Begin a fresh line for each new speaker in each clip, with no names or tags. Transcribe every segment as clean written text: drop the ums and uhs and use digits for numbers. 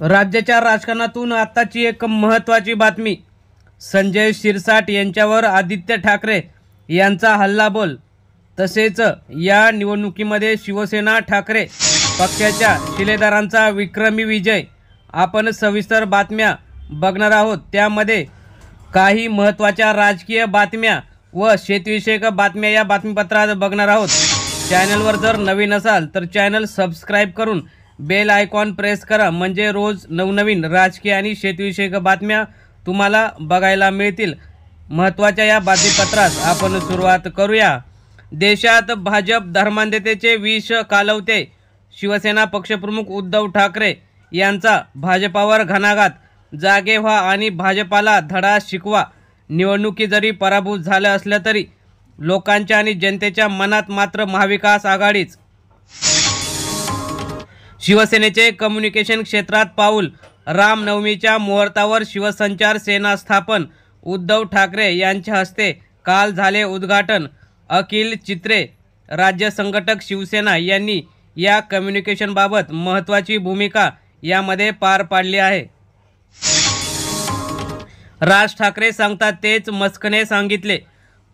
राज्याच्या राजकारणातून आताची एक महत्त्वाची बातमी। संजय शिरसाट यांच्यावर आदित्य ठाकरे यांचा हल्लाबोल। तसेच या निवडणुकीमध्ये शिवसेना ठाकरे पक्षाच्या शिलेदारांचा विक्रमी विजय। आपण सविस्तर बातम्या बघणार आहोत, त्यामध्ये काही महत्त्वाच्या राजकीय बातम्या व शेतीविषयक बातम्या या बातमीपत्रात बघणार आहोत। चॅनलवर जर नवीन असाल तर चॅनल सबस्क्राइब करून बेल आयकॉन प्रेस करा, म्हणजे रोज नवनवीन राजकीय आणि शेतीविषयक बातम्या तुम्हाला बघायला मिळतील। महत्त्वाच्या या बातमीपत्रास आपण सुरुवात करूया। देशात भाजप धर्मांधतेचे विष कालवते। शिवसेना पक्षप्रमुख उद्धव ठाकरे यांचा भाजपावर घणाघात। जागे व्हा आणि भाजपाला धडा शिकवा। निवडणुकी जरी पराभूत झाले असले तरी लोकांच्या आणि जनतेच्या मनात मात्र महाविकास आघाडीच। शिवसेनेचे कम्युनिकेशन क्षेत्रात पाऊल। रामनवमीच्या मुहूर्तावर शिवसंचार सेना स्थापन। उद्धव ठाकरे यांच्या हस्ते काल झाले उद्घाटन। अखिल चित्रे राज्य संघटक शिवसेना यांनी या कम्युनिकेशन बाबत महत्त्वाची भूमिका यामध्ये पार पाडली आहे। राज ठाकरे सांगतात तेच मस्कने सांगितले।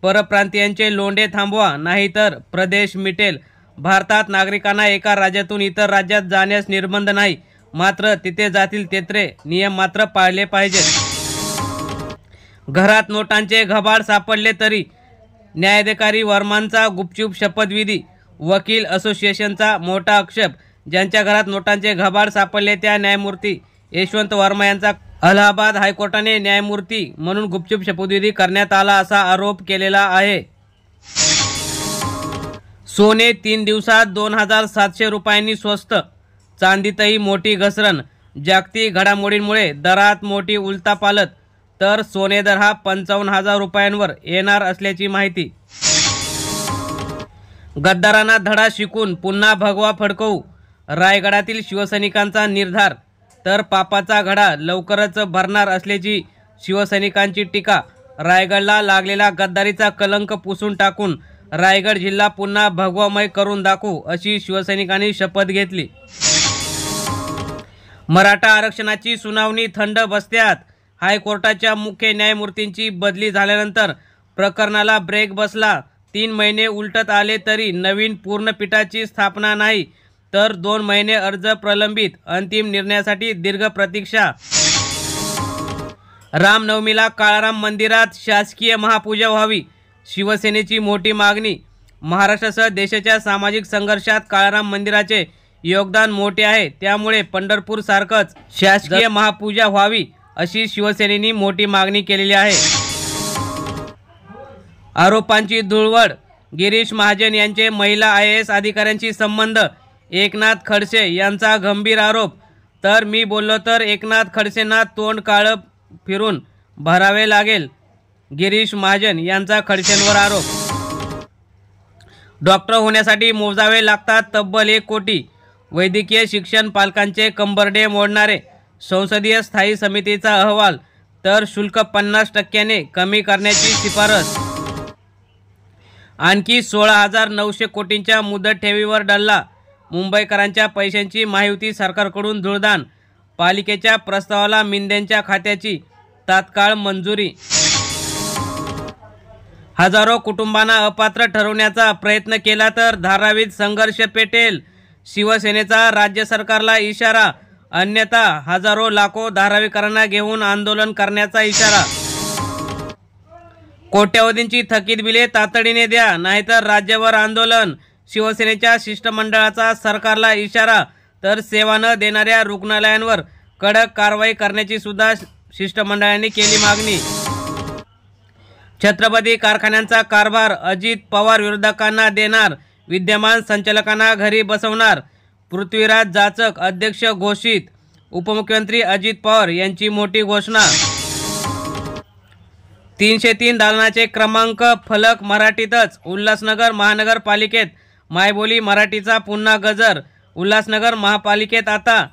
परप्रांतीयांचे लोंढे थांबवा, नाहीतर प्रदेश मिटेल। भारतात नागरिकांना एका राज्यातून इतर राज्यात जाण्यास निर्बंध नाही, मात्र तिथे जातील तेथे नियम मात्र पाळले पाहिजेत। घरात नोटांचे घबाड सापडले तरी न्यायाधिकारी वर्मांचा गुपचूप शपथविधी। वकील असोसिएशनचा मोठा आक्षेप। ज्यांच्या घरात नोटांचे घबाड सापडले त्या न्यायमूर्ती यशवंत वर्मा यांचा अलाहाबाद हायकोर्टाने न्यायमूर्ती म्हणून गुपचूप शपथविधी करण्यात आला असा आरोप केलेला आहे। सोने 3 दिवसात 2700 रुपयांनी स्वस्त। चांदीतही मोठी घसरण। जागतिक घडामोडींमुळे दरात मोठी उलथापालथ, तर सोने दर हा 55,000 रुपयांवर येणार असल्याची माहिती। गद्दारांना धडा शिकून पुन्हा भगवा फडकवू, रायगडातील शिवसैनिकांचा निर्धार। तर पापाचा घडा लवकरच भरणार असल्याची शिवसैनिकांची टीका। रायगडला लागलेला गद्दारीचा कलंक पुसून टाकून रायगड जिल्हा पुन्हा भगवामय करून दाखवू, अशी शिवसैनिकांनी शपथ घेतली। मराठा आरक्षणाची सुनावणी थंड बसत्यात। हायकोर्टाच्या मुख्य न्यायमूर्तींची बदली झाल्यानंतर प्रकरणाला ब्रेक बसला। 3 महिने उलटत आले तरी नवीन पूर्णपीठाची स्थापना नाही, तर 2 महिने अर्ज प्रलंबित। अंतिम निर्णयासाठी दीर्घ प्रतीक्षा। रामनवमीला काळाराम मंदिरात शासकीय महापूजा व्हावी, शिवसेनेची मोठी मागणी। महाराष्ट्रासह देशाच्या सामाजिक संघर्षात काळाराम मंदिराचे योगदान मोठे आहे, त्यामुळे पंढरपूर सारखंच शासकीय महापूजा व्हावी, अशी शिवसेनेने मोठी मागणी केलेली आहे। आरोपांची धुळवड। गिरीश महाजन यांचे महिला IAS अधिकाऱ्यांशी संबंध। एकनाथ खडसे यांचा गंभीर आरोप। तर मी बोललो तर एकनाथ खडसेंना तोंड काळं फिरून भरावे लागेल, गिरीश महाजन यांचा खडसेंवर आरोप। डॉक्टर होण्यासाठी मोजावे लागतात तब्बल 1 कोटी। वैद्यकीय शिक्षण पालकांचे कंबरडे मोडणारे। संसदीय स्थायी समितीचा अहवाल। तर शुल्क 50% कमी करण्याची शिफारस। आणखी 16,900 कोटींच्या मुदत ठेवीवर डल्ला। मुंबईकरांच्या पैशांची महायुती सरकारकडून धुळदाण। पालिकेच्या प्रस्तावाला मिंद्यांच्या खात्याची तात्काळ मंजुरी। हजारो कुटुंबांना अपात्र ठरवण्याचा प्रयत्न केला तर धारावीत संघर्ष पेटेल। शिवसेनेचा राज्य सरकारला इशारा। अन्यथा हजारो लाखो धारावीकरांना घेऊन आंदोलन करण्याचा इशारा। कोट्यवधींची थकीत बिले तातडीने द्या, नाहीतर राज्यभर आंदोलन। शिवसेनेच्या शिष्टमंडळाचा सरकारला इशारा। तर सेवा न देणाऱ्या रुग्णालयांवर कडक कारवाई करण्याची सुद्धा शिष्टमंडळाने केली मागणी। छत्रपती कारखान्यांचा कारभार अजित पवार विरोधकांना देणार। विद्यमान संचालकांना घरी बसवणार। पृथ्वीराज जाचक अध्यक्ष घोषित। उपमुख्यमंत्री अजित पवार यांची मोठी घोषणा। 303 दालनाचे क्रमांक फलक मराठीतच। उल्हासनगर महानगरपालिकेत मायबोली मराठीचा पुन्हा गजर। उल्हासनगर महापालिकेत आता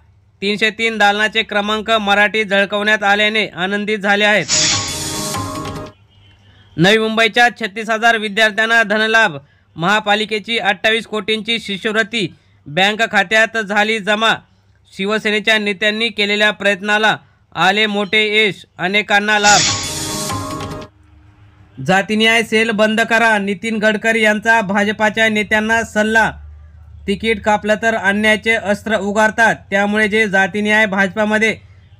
303 दालनाचे क्रमांक मराठी झळकवण्यात आल्याने आनंदित झाले आहेत। नवी मुंबईच्या 36,000 विद्यार्थ्यांना धनलाभ। महापालिकेची 28 कोटींची शिष्यवृत्ती बँक खात्यात झाली जमा। शिवसेनेच्या नेत्यांनी केलेल्या प्रयत्नाला आले मोठे यश, अनेकांना लाभ। जातीन्याय सेल बंद करा, नितीन गडकरी यांचा भाजपाच्या नेत्यांना सल्ला। तिकीट कापलं तर अन्यायाचे अस्त्र उगारतात, त्यामुळे जे जातीन्याय भाजपामध्ये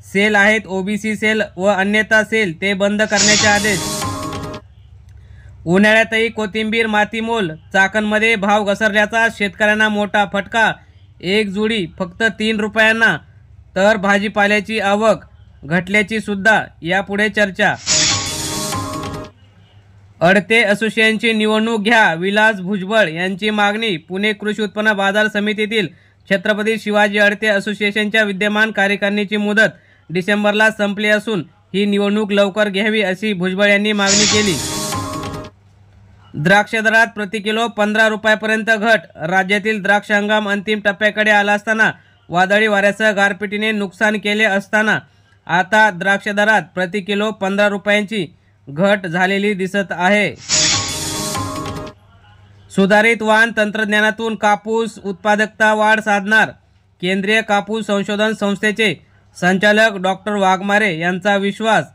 सेल आहेत, ओबीसी सेल व अन्यथा सेल, ते बंद करण्याचे आदेश। उन्हाळ्यातही कोथिंबीर मातीमोल, चाकणमध्ये भाव घसरल्याचा शेतकऱ्यांना मोठा फटका। एक जुडी फक्त 3 रुपयांना, तर भाजीपाल्याची आवक घटल्याची सुद्धा यापुढे चर्चा। अडते असोसिएशनची निवडणूक घ्या, विलास भुजबळ यांची मागणी। पुणे कृषी उत्पन्न बाजार समितीतील छत्रपती शिवाजी अडते असोसिएशनच्या विद्यमान कार्यकारिणीची मुदत डिसेंबरला संपली असून ही निवडणूक लवकर घ्यावी अशी भुजबळ यांनी मागणी केली। द्राक्ष दरात प्रति किलो 15 रुपयापर्यंत घट। राज्यातील द्राक्ष हंगाम अंतिम टप्प्याकडे आला असताना वादळी वाऱ्यासह गारपिटीने नुकसान केले असताना आता द्राक्ष दरात प्रति किलो 15 रुपयांची घट झालेली दिसत आहे। सुधारित वाण तंत्रज्ञानातून कापूस उत्पादकता वाढ साधणार, केंद्रीय कापूस संशोधन संस्थेचे संचालक डॉक्टर वाघमारे यांचा विश्वास।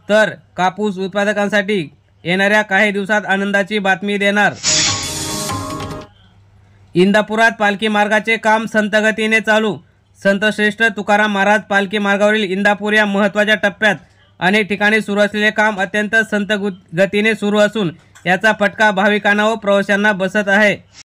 तर कापूस उत्पादकांसाठी येणाऱ्या काही दिवसात आनंदाची बातमी देणार। इंदापुरात पालखी मार्गाचे काम संथगतीने चालू। संतश्रेष्ठ तुकाराम महाराज पालखी मार्गावरील इंदापूर या महत्त्वाच्या टप्प्यात अनेक ठिकाणी सुरू असलेले काम अत्यंत संथ गतीने सुरू असून याचा फटका भाविकांना व प्रवाशांना बसत आहे।